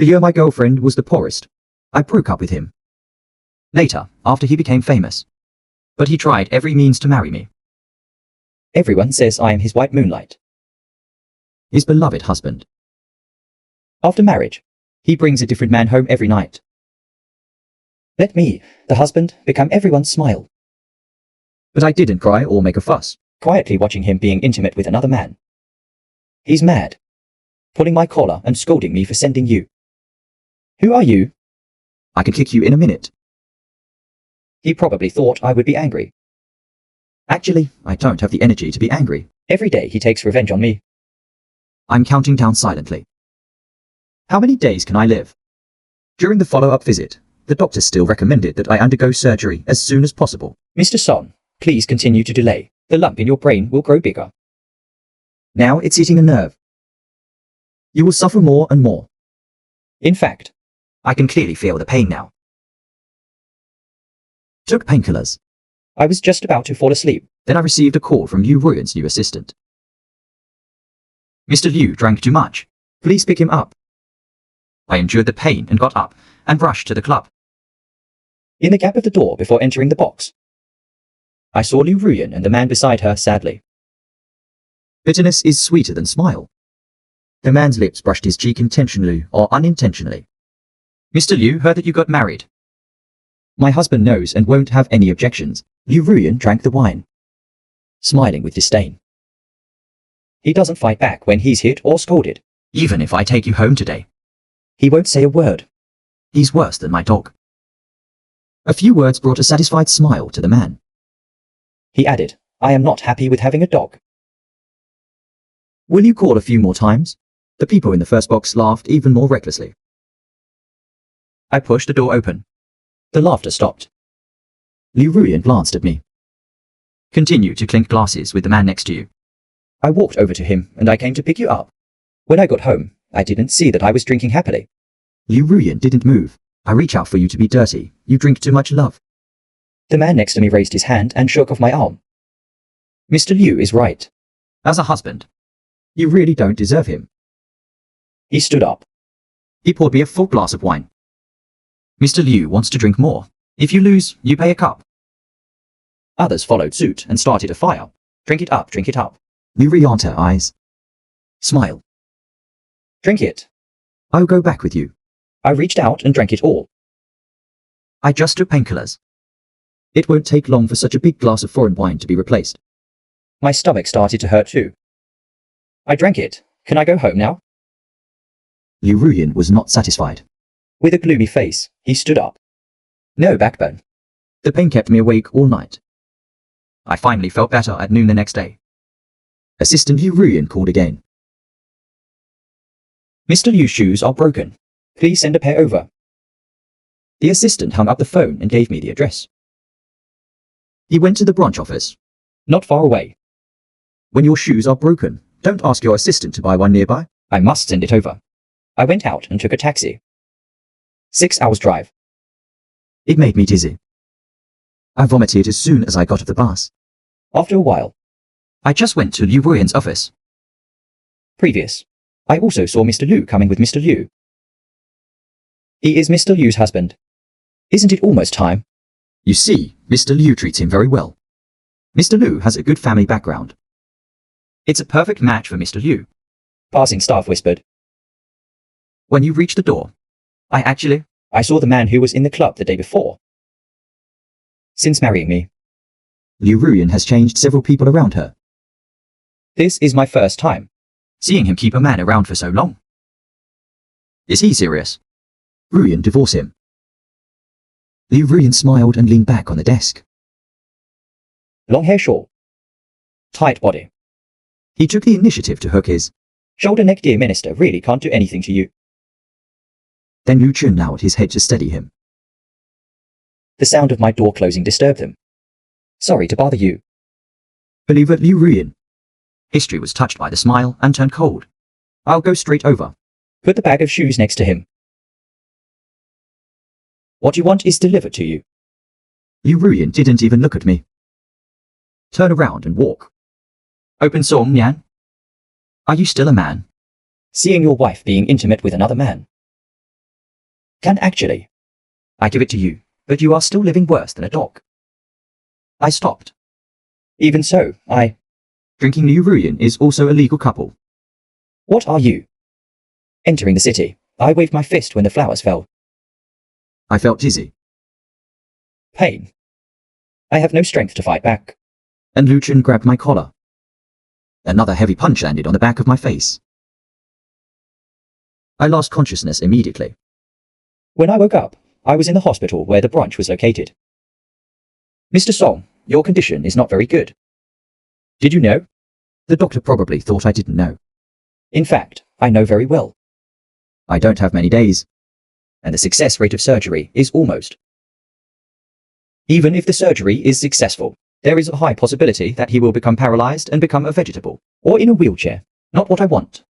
The year my girlfriend was the poorest, I broke up with him. Later, after he became famous. But he tried every means to marry me. Everyone says I am his white moonlight. His beloved husband. After marriage, he brings a different man home every night. Let me, the husband, become everyone's smile. But I didn't cry or make a fuss. Quietly watching him being intimate with another man. He's mad. Pulling my collar and scolding me for sending you. Who are you? I can kick you in a minute. He probably thought I would be angry. Actually, I don't have the energy to be angry. Every day he takes revenge on me. I'm counting down silently. How many days can I live? During the follow-up visit, the doctor still recommended that I undergo surgery as soon as possible. Mr. Son, please continue to delay. The lump in your brain will grow bigger. Now it's eating a nerve. You will suffer more and more. In fact, I can clearly feel the pain now. Took painkillers. I was just about to fall asleep. Then I received a call from Liu Ruyan's new assistant. Mr. Liu drank too much. Please pick him up. I endured the pain and got up and rushed to the club. In the gap of the door before entering the box, I saw Liu Ruyan and the man beside her sadly. Bitterness is sweeter than smile. The man's lips brushed his cheek intentionally or unintentionally. Mr. Liu heard that you got married. My husband knows and won't have any objections. Liu Ruyan drank the wine, smiling with disdain. He doesn't fight back when he's hit or scolded. Even if I take you home today, he won't say a word. He's worse than my dog. A few words brought a satisfied smile to the man. He added, I am not happy with having a dog. Will you call a few more times? The people in the first box laughed even more recklessly. I pushed the door open. The laughter stopped. Liu Ruyan glanced at me. Continue to clink glasses with the man next to you. I walked over to him and I came to pick you up. When I got home, I didn't see that I was drinking happily. Liu Ruyan didn't move. I reach out for you to be dirty. You drink too much love. The man next to me raised his hand and shook off my arm. Mr. Liu is right. As a husband, you really don't deserve him. He stood up. He poured me a full glass of wine. Mr. Liu wants to drink more. If you lose, you pay a cup. Others followed suit and started a fire. Drink it up, drink it up. Liu Ruyan's eyes. Smile. Drink it. I'll go back with you. I reached out and drank it all. I just took painkillers. It won't take long for such a big glass of foreign wine to be replaced. My stomach started to hurt too. I drank it. Can I go home now? Liu Ruyan was not satisfied. With a gloomy face, he stood up. No backbone. The pain kept me awake all night. I finally felt better at noon the next day. Assistant Liu Ruyan called again. Mr. Liu's shoes are broken. Please send a pair over. The assistant hung up the phone and gave me the address. He went to the branch office. Not far away. When your shoes are broken, don't ask your assistant to buy one nearby. I must send it over. I went out and took a taxi. 6 hours drive. It made me dizzy. I vomited as soon as I got off the bus. After a while, I just went to Liu Ruyan's office. Previous. I also saw Mr. Liu coming with Mr. Liu. He is Mr. Liu's husband. Isn't it almost time? You see, Mr. Liu treats him very well. Mr. Liu has a good family background. It's a perfect match for Mr. Liu. Passing staff whispered. When you reached the door, I saw the man who was in the club the day before. Since marrying me, Liu Ruyan has changed several people around her. This is my first time seeing him keep a man around for so long. Is he serious? Ruyan, divorce him. Liu Ruyan smiled and leaned back on the desk. Long hair short. Tight body. He took the initiative to hook his shoulder neck. Dear minister really can't do anything to you. Then Liu Chun lowered his head to steady him. The sound of my door closing disturbed him. Sorry to bother you. Believe it, Liu Ruyan. History was touched by the smile and turned cold. I'll go straight over. Put the bag of shoes next to him. What you want is delivered to you. Liu Ruyan didn't even look at me. Turn around and walk. Open Song Yan. Are you still a man? Seeing your wife being intimate with another man. Can actually. I give it to you, but you are still living worse than a dog. I stopped. Even so, Drinking Liu Ruyan is also a legal couple. What are you? Entering the city, I waved my fist when the flowers fell. I felt dizzy, Pain. I have no strength to fight back. and Liu Chun grabbed my collar. Another heavy punch landed on the back of my face. I lost consciousness immediately. When I woke up, I was in the hospital where the branch was located. Mr. Song, your condition is not very good. Did you know? The doctor probably thought I didn't know. In fact, I know very well. I don't have many days. And the success rate of surgery is almost. Even if the surgery is successful, there is a high possibility that he will become paralyzed and become a vegetable, or in a wheelchair. Not what I want.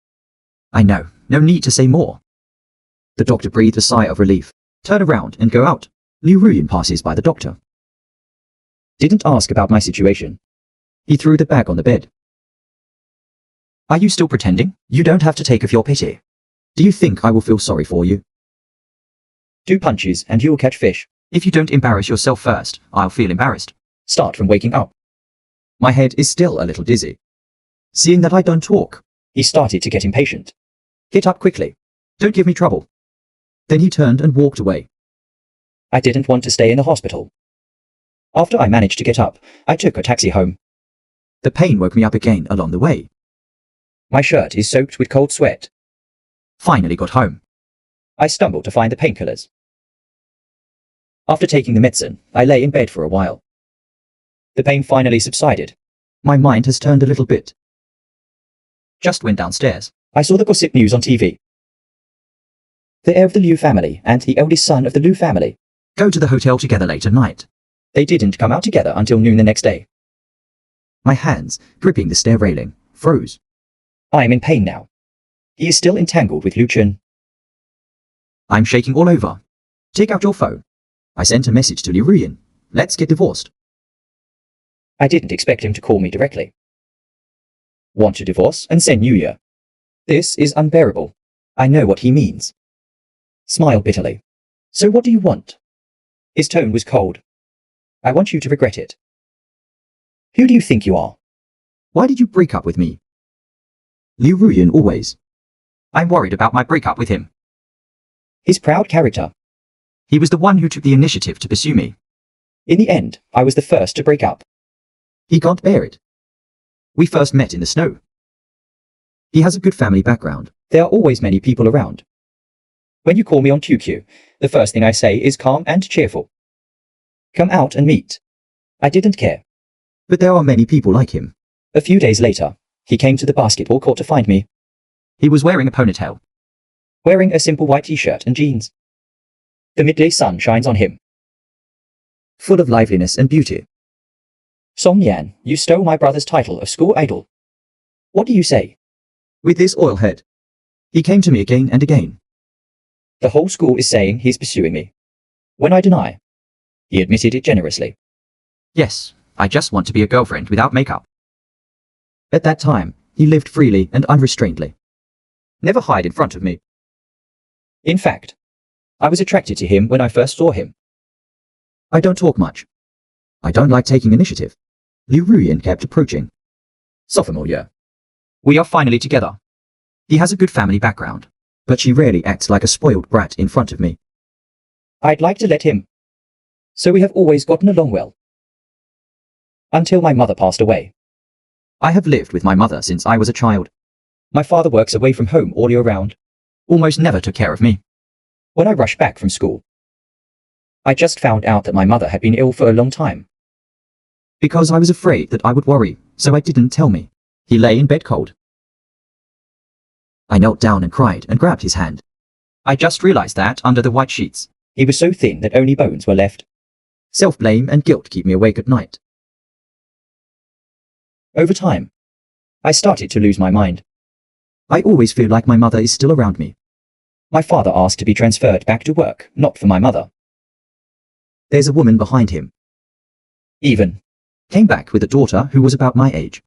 I know, no need to say more. The doctor breathed a sigh of relief. Turn around and go out. Liu Ruyan passes by the doctor. Didn't ask about my situation. He threw the bag on the bed. Are you still pretending? You don't have to take off your pity. Do you think I will feel sorry for you? 2 punches and you'll catch fish. If you don't embarrass yourself first, I'll feel embarrassed. Start from waking up. My head is still a little dizzy. Seeing that I don't talk, He started to get impatient. get up quickly. Don't give me trouble. Then he turned and walked away. I didn't want to stay in the hospital. After I managed to get up, I took a taxi home. The pain woke me up again along the way. My shirt is soaked with cold sweat. Finally got home. I stumbled to find the painkillers. After taking the medicine, I lay in bed for a while. The pain finally subsided. My mind has turned a little bit. Just went downstairs. I saw the gossip news on TV. The heir of the Liu family and the eldest son of the Liu family. Go to the hotel together late at night. They didn't come out together until noon the next day. My hands, gripping the stair railing, froze. I am in pain now. He is still entangled with Liu Chun. I'm shaking all over. Take out your phone. I sent a message to Liu Ruyan. Let's get divorced. I didn't expect him to call me directly. Want to divorce and send New Year. This is unbearable. I know what he means. Smile bitterly. So what do you want? His tone was cold. I want you to regret it. Who do you think you are? Why did you break up with me? Liu Ruyan always. I'm worried about my breakup with him. His proud character. He was the one who took the initiative to pursue me. In the end, I was the first to break up. He can't bear it. We first met in the snow. He has a good family background. There are always many people around. When you call me on QQ, the first thing I say is calm and cheerful. Come out and meet. I didn't care. But there are many people like him. A few days later, he came to the basketball court to find me, He was wearing a ponytail. wearing a simple white t-shirt and jeans. The midday sun shines on him. Full of liveliness and beauty. Song Yan, you stole my brother's title of school idol. What do you say? With this oil head. He came to me again and again. The whole school is saying he's pursuing me. When I deny, he admitted it generously. Yes, I just want to be a girlfriend without makeup. At that time, he lived freely and unrestrainedly. Never hide in front of me. In fact, I was attracted to him when I first saw him. I don't talk much. I don't like taking initiative. Liu Ruyan kept approaching. Sophomore year. We are finally together. He has a good family background, but she rarely acts like a spoiled brat in front of me. I'd like to let him. So we have always gotten along well. Until my mother passed away. I have lived with my mother since I was a child. My father works away from home all year round. Almost never took care of me. When I rushed back from school, I just found out that my mother had been ill for a long time. Because I was afraid that I would worry, so I didn't tell me. He lay in bed cold. I knelt down and cried and grabbed his hand. I just realized that under the white sheets. He was so thin that only bones were left. Self-blame and guilt keep me awake at night. Over time, I started to lose my mind. I always feel like my mother is still around me. My father asked to be transferred back to work, not for my mother. There's a woman behind him. Even Came back with a daughter who was about my age.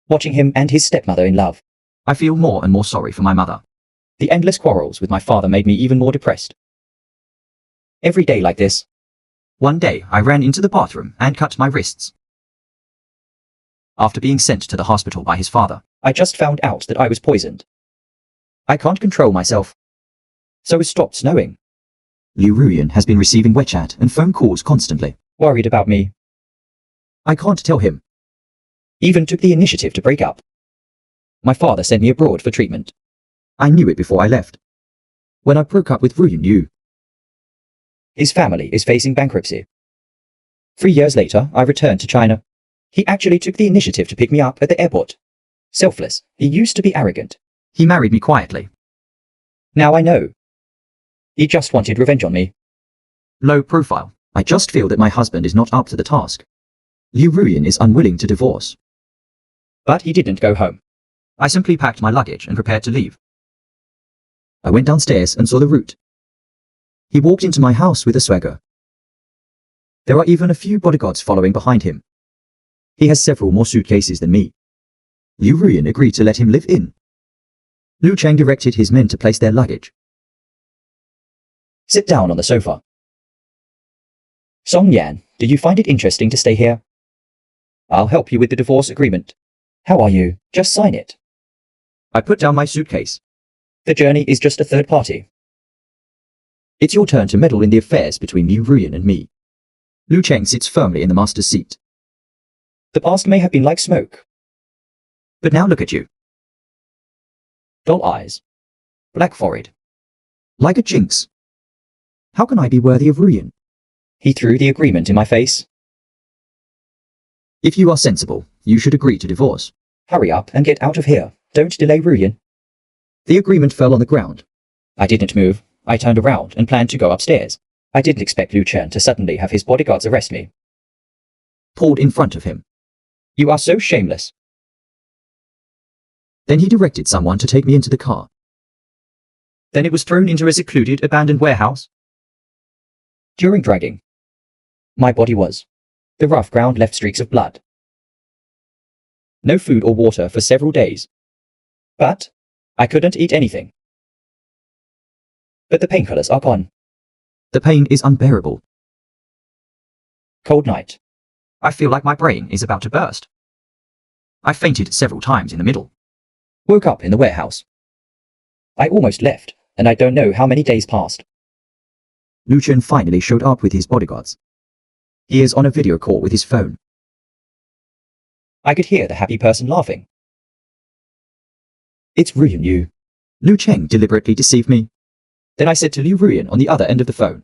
watching him and his stepmother in love. I feel more and more sorry for my mother. The endless quarrels with my father made me even more depressed. Every day like this. One day, I ran into the bathroom and cut my wrists. After being sent to the hospital by his father, I just found out that I was poisoned. I can't control myself. So it stopped snowing. Liu Ruyan has been receiving WeChat and phone calls constantly. Worried about me. I can't tell him. Even took the initiative to break up. My father sent me abroad for treatment. I knew it before I left. When I broke up with Ruyan Yu, his family is facing bankruptcy. 3 years later, I returned to China. He actually took the initiative to pick me up at the airport. Selfless. He used to be arrogant. He married me quietly. Now I know. He just wanted revenge on me. Low profile. I just feel that my husband is not up to the task. Liu Ruyan is unwilling to divorce. But he didn't go home. I simply packed my luggage and prepared to leave. I went downstairs and saw the route. He walked into my house with a swagger. There are even a few bodyguards following behind him. He has several more suitcases than me. Liu Ruyan agreed to let him live in. Liu Cheng directed his men to place their luggage. Sit down on the sofa. Song Yan, do you find it interesting to stay here? I'll help you with the divorce agreement. How are you? Just sign it. I put down my suitcase. The journey is just a third party. It's your turn to meddle in the affairs between Liu Ruyan and me. Liu Cheng sits firmly in the master's seat. The past may have been like smoke. But now look at you. Dull eyes. Black forehead. Like a jinx. How can I be worthy of Ruyan? He threw the agreement in my face. If you are sensible, you should agree to divorce. Hurry up and get out of here. Don't delay Ruyan. The agreement fell on the ground. I didn't move. I turned around and planned to go upstairs. I didn't expect Liu Chen to suddenly have his bodyguards arrest me. Pulled in front of him. You are so shameless. Then he directed someone to take me into the car. Then it was thrown into a secluded, abandoned warehouse. During dragging, my body was. The rough ground left streaks of blood. No food or water for several days. But I couldn't eat anything. But the painkillers are gone. The pain is unbearable. Cold night. I feel like my brain is about to burst. I fainted several times in the middle. Woke up in the warehouse. I almost left, and I don't know how many days passed. Liu Chen finally showed up with his bodyguards. He is on a video call with his phone. I could hear the happy person laughing. It's Ruyan Yu. Liu Cheng deliberately deceived me. Then I said to Liu Ruyan on the other end of the phone.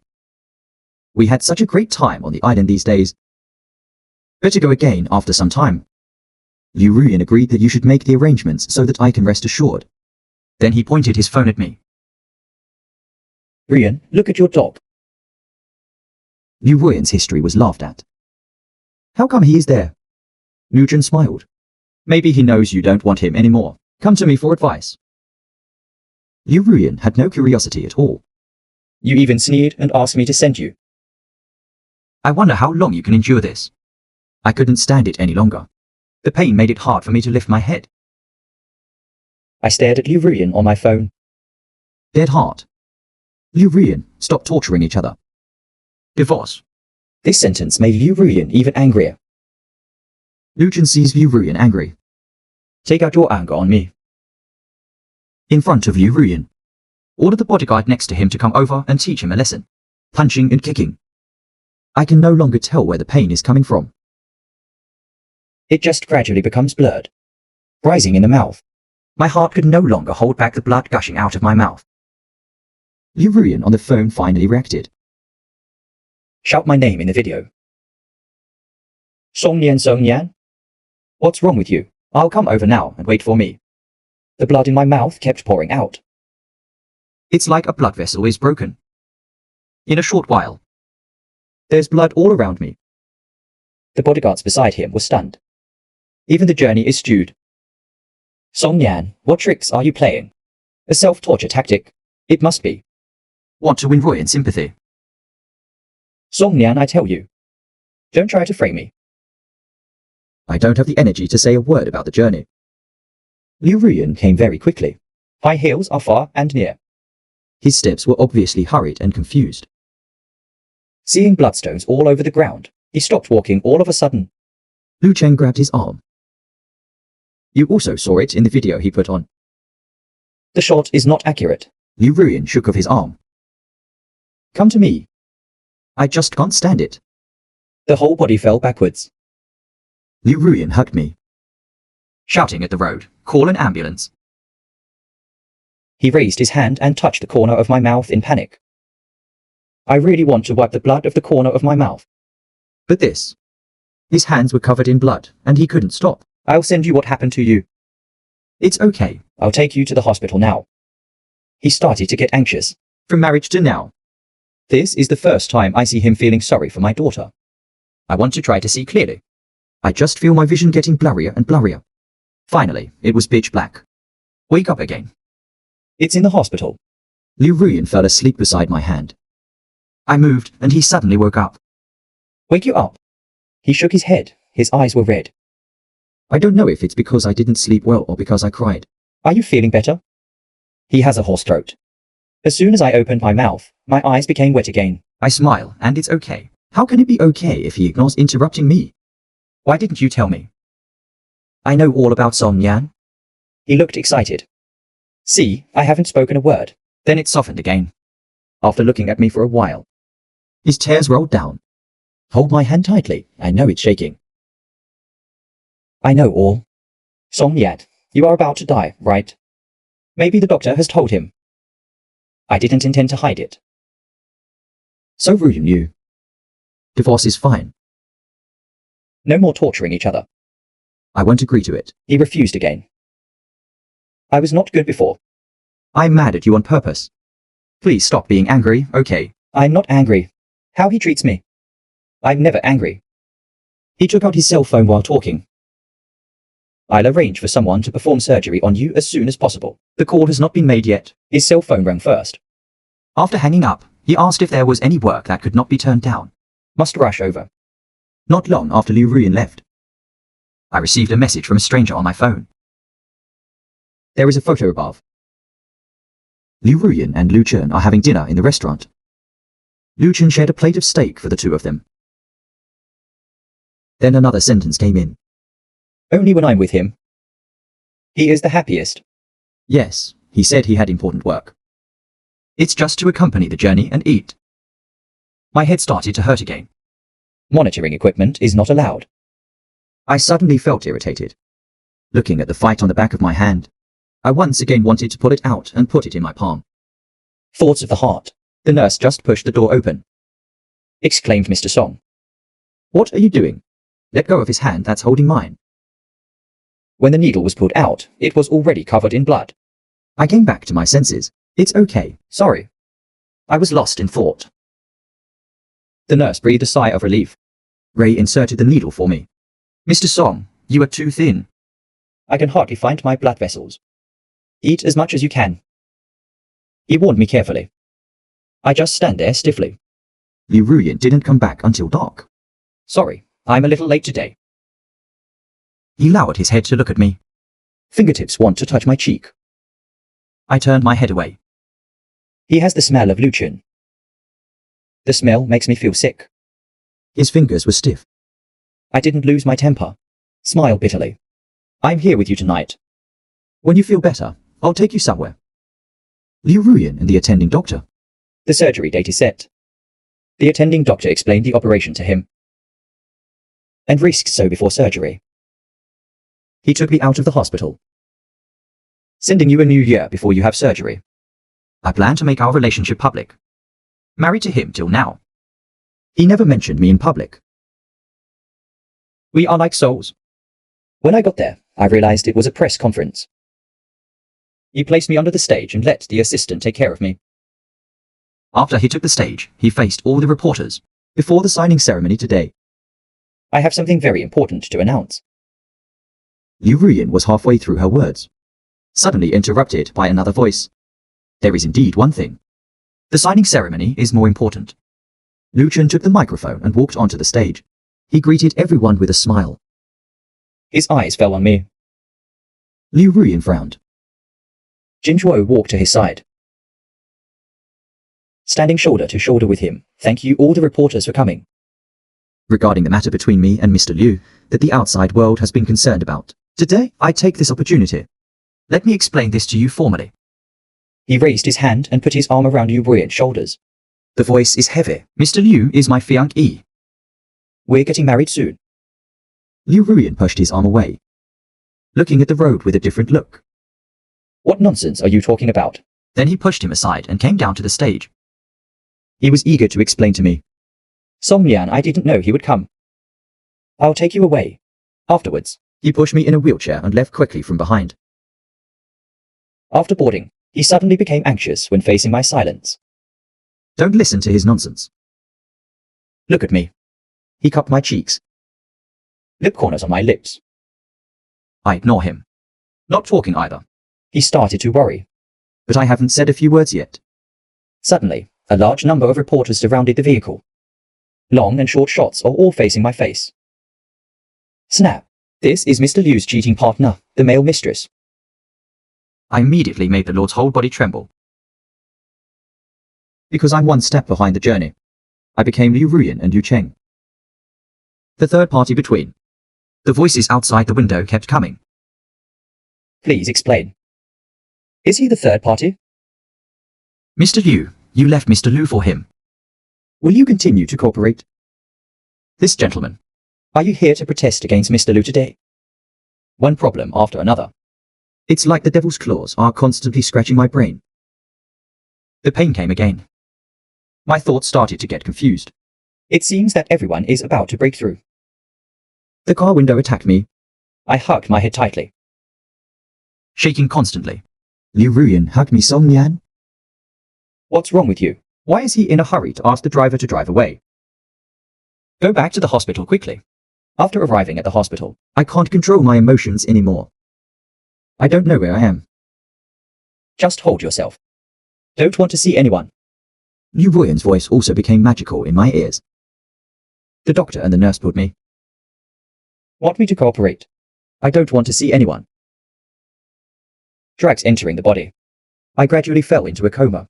We had such a great time on the island these days. Better go again after some time. Liu Ruyan agreed that you should make the arrangements so that I can rest assured. Then he pointed his phone at me. Ruyan, look at your dog. Liu Ruyan's history was laughed at. How come he is there? Liu Chen smiled. Maybe he knows you don't want him anymore. Come to me for advice. Liu Ruyan had no curiosity at all. You even sneered and asked me to send you. I wonder how long you can endure this. I couldn't stand it any longer. The pain made it hard for me to lift my head. I stared at Liu Ruyan on my phone. Dead heart. Liu Ruyan, stop torturing each other. Divorce. This sentence made Liu Ruyan even angrier. Liu Chen sees Liu Ruyan angry. Take out your anger on me. In front of Liu Ruyan. Order the bodyguard next to him to come over and teach him a lesson. Punching and kicking. I can no longer tell where the pain is coming from. It just gradually becomes blurred. Rising in the mouth. My heart could no longer hold back the blood gushing out of my mouth. Liu Ruyan on the phone finally reacted. Shout my name in the video. Song Yan. What's wrong with you? I'll come over now and wait for me. The blood in my mouth kept pouring out. It's like a blood vessel is broken. In a short while. There's blood all around me. The bodyguards beside him were stunned. Even the journey is stewed. Song Yan, what tricks are you playing? A self-torture tactic? It must be. Want to win Ruyan's sympathy? Song Yan, I tell you. Don't try to frame me. I don't have the energy to say a word about the journey. Liu Ruyan came very quickly. High heels are far and near. His steps were obviously hurried and confused. Seeing bloodstones all over the ground, he stopped walking all of a sudden. Lu Chen grabbed his arm. You also saw it in the video he put on. The shot is not accurate. Liu Ruyan shook off his arm. Come to me. I just can't stand it. The whole body fell backwards. Liu Ruyan hugged me. Shouting at the road, call an ambulance. He raised his hand and touched the corner of my mouth in panic. I really want to wipe the blood of the corner of my mouth. But this. His hands were covered in blood, and he couldn't stop. I'll send you what happened to you. It's okay. I'll take you to the hospital now. He started to get anxious. From marriage to now. This is the first time I see him feeling sorry for my daughter. I want to try to see clearly. I just feel my vision getting blurrier and blurrier. Finally, it was pitch black. Wake up again. It's in the hospital. Liu Ruyan fell asleep beside my hand. I moved, and he suddenly woke up. Wake you up. He shook his head. His eyes were red. I don't know if it's because I didn't sleep well or because I cried. Are you feeling better? He has a hoarse throat. As soon as I opened my mouth, my eyes became wet again. I smile, and it's okay. How can it be okay if he ignores interrupting me? Why didn't you tell me? I know all about Song Yan. He looked excited. See, I haven't spoken a word. Then it softened again. After looking at me for a while. His tears rolled down. Hold my hand tightly. I know it's shaking. I know all. Song Yan, you are about to die, right? Maybe the doctor has told him. I didn't intend to hide it. So Ruyan knew. Divorce is fine. No more torturing each other. I won't agree to it. He refused again. I was not good before. I'm mad at you on purpose. Please stop being angry, okay? I'm not angry. How he treats me. I'm never angry. He took out his cell phone while talking. I'll arrange for someone to perform surgery on you as soon as possible. The call has not been made yet. His cell phone rang first. After hanging up, he asked if there was any work that could not be turned down. Must rush over. Not long after Liu Ruyan left. I received a message from a stranger on my phone. There is a photo above. Liu Ruyan and Lu Chen are having dinner in the restaurant. Lu Chen shared a plate of steak for the two of them. Then another sentence came in. Only when I'm with him. He is the happiest. Yes, he said he had important work. It's just to accompany the journey and eat. My head started to hurt again. Monitoring equipment is not allowed. I suddenly felt irritated. Looking at the fight on the back of my hand, I once again wanted to pull it out and put it in my palm. Thoughts of the heart. The nurse just pushed the door open. Exclaimed Mr. Song. What are you doing? Let go of his hand that's holding mine. When the needle was pulled out, it was already covered in blood. I came back to my senses. It's okay, sorry. I was lost in thought. The nurse breathed a sigh of relief. Ray inserted the needle for me. Mr. Song, you are too thin. I can hardly find my blood vessels. Eat as much as you can. He warned me carefully. I just stand there stiffly. Liu Ruyan didn't come back until dark. Sorry, I'm a little late today. He lowered his head to look at me. Fingertips want to touch my cheek. I turned my head away. He has the smell of Lu Chen. The smell makes me feel sick. His fingers were stiff. I didn't lose my temper. Smile bitterly. I'm here with you tonight. When you feel better, I'll take you somewhere. Liu Ruyan and the attending doctor. The surgery date is set. The attending doctor explained the operation to him. And risks so before surgery. He took me out of the hospital. Sending you a new year before you have surgery. I plan to make our relationship public. Married to him till now. He never mentioned me in public. We are like souls. When I got there, I realized it was a press conference. He placed me under the stage and let the assistant take care of me. After he took the stage, he faced all the reporters before the signing ceremony today. I have something very important to announce. Liu Ruyan was halfway through her words, suddenly interrupted by another voice. There is indeed one thing. The signing ceremony is more important. Lu Chen took the microphone and walked onto the stage. He greeted everyone with a smile. His eyes fell on me. Liu Ruyan frowned. Jinchuo walked to his side, standing shoulder to shoulder with him. Thank you all the reporters for coming. Regarding the matter between me and Mr. Liu that the outside world has been concerned about, today I take this opportunity. Let me explain this to you formally. He raised his hand and put his arm around Liu Ruiyan's shoulders. The voice is heavy. Mr. Liu is my fiancé. We're getting married soon. Liu Ruiyan pushed his arm away, looking at the road with a different look. What nonsense are you talking about? Then he pushed him aside and came down to the stage. He was eager to explain to me. Song Lian, I didn't know he would come. I'll take you away. Afterwards. He pushed me in a wheelchair and left quickly from behind. After boarding, he suddenly became anxious when facing my silence. Don't listen to his nonsense. Look at me. He cupped my cheeks. Lip corners on my lips. I ignore him. Not talking either. He started to worry. But I haven't said a few words yet. Suddenly, a large number of reporters surrounded the vehicle. Long and short shots are all facing my face. Snap. This is Mr. Liu's cheating partner, the male mistress. I immediately made the Lord's whole body tremble. Because I'm one step behind the journey. I became Liu Ruiyan and Liu Cheng. The third party between. The voices outside the window kept coming. Please explain. Is he the third party? Mr. Liu, you left Mr. Liu for him. Will you continue to cooperate? This gentleman. Are you here to protest against Mr. Liu today? One problem after another. It's like the devil's claws are constantly scratching my brain. The pain came again. My thoughts started to get confused. It seems that everyone is about to break through. The car window attacked me. I hugged my head tightly. Shaking constantly. Liu Ruiyan hugged me. Song Lian. What's wrong with you? Why is he in a hurry to ask the driver to drive away? Go back to the hospital quickly. After arriving at the hospital, I can't control my emotions anymore. I don't know where I am. Just hold yourself. Don't want to see anyone. Liu Ruiyan's voice also became magical in my ears. The doctor and the nurse pulled me. Want me to cooperate? I don't want to see anyone. Drugs entering the body. I gradually fell into a coma.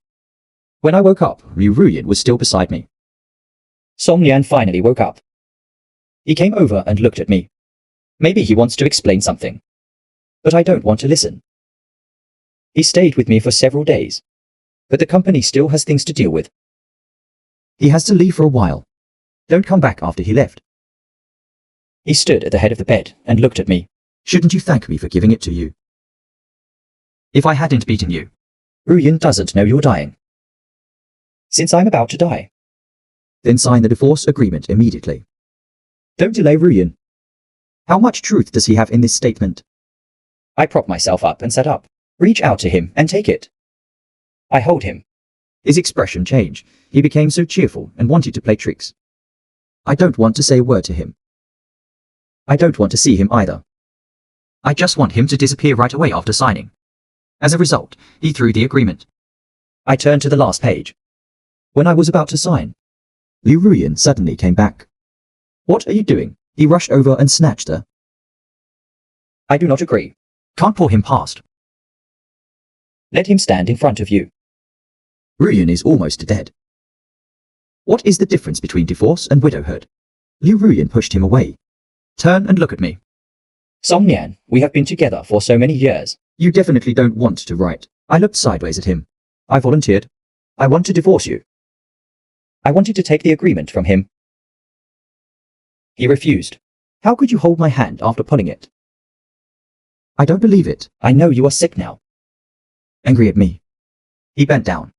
When I woke up, Liu Ruiyan was still beside me. Song Lian finally woke up. He came over and looked at me. Maybe he wants to explain something. But I don't want to listen. He stayed with me for several days. But the company still has things to deal with. He has to leave for a while. Don't come back after he left. He stood at the head of the bed and looked at me. Shouldn't you thank me for giving it to you? If I hadn't beaten you. Ruiyan doesn't know you're dying. Since I'm about to die. Then sign the divorce agreement immediately. Don't delay, Ruiyan. How much truth does he have in this statement? I propped myself up and sat up. Reach out to him and take it. I hold him. His expression changed. He became so cheerful and wanted to play tricks. I don't want to say a word to him. I don't want to see him either. I just want him to disappear right away after signing. As a result, he threw the agreement. I turned to the last page. When I was about to sign, Liu Ruiyan suddenly came back. What are you doing? He rushed over and snatched her. I do not agree. Can't pull him past. Let him stand in front of you. Ruiyan is almost dead. What is the difference between divorce and widowhood? Liu Ruiyan pushed him away. Turn and look at me. Song Lian, we have been together for so many years. You definitely don't want to write. I looked sideways at him. I volunteered. I want to divorce you. I wanted to take the agreement from him. He refused. How could you hold my hand after pulling it? I don't believe it. I know you are sick now. Angry at me. He bent down.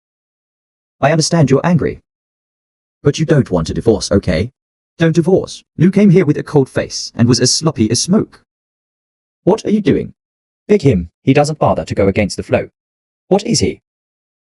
I understand you're angry. But you don't want a divorce, okay? Don't divorce. Liu came here with a cold face and was as sloppy as smoke. What are you doing? Big him. He doesn't bother to go against the flow. What is he?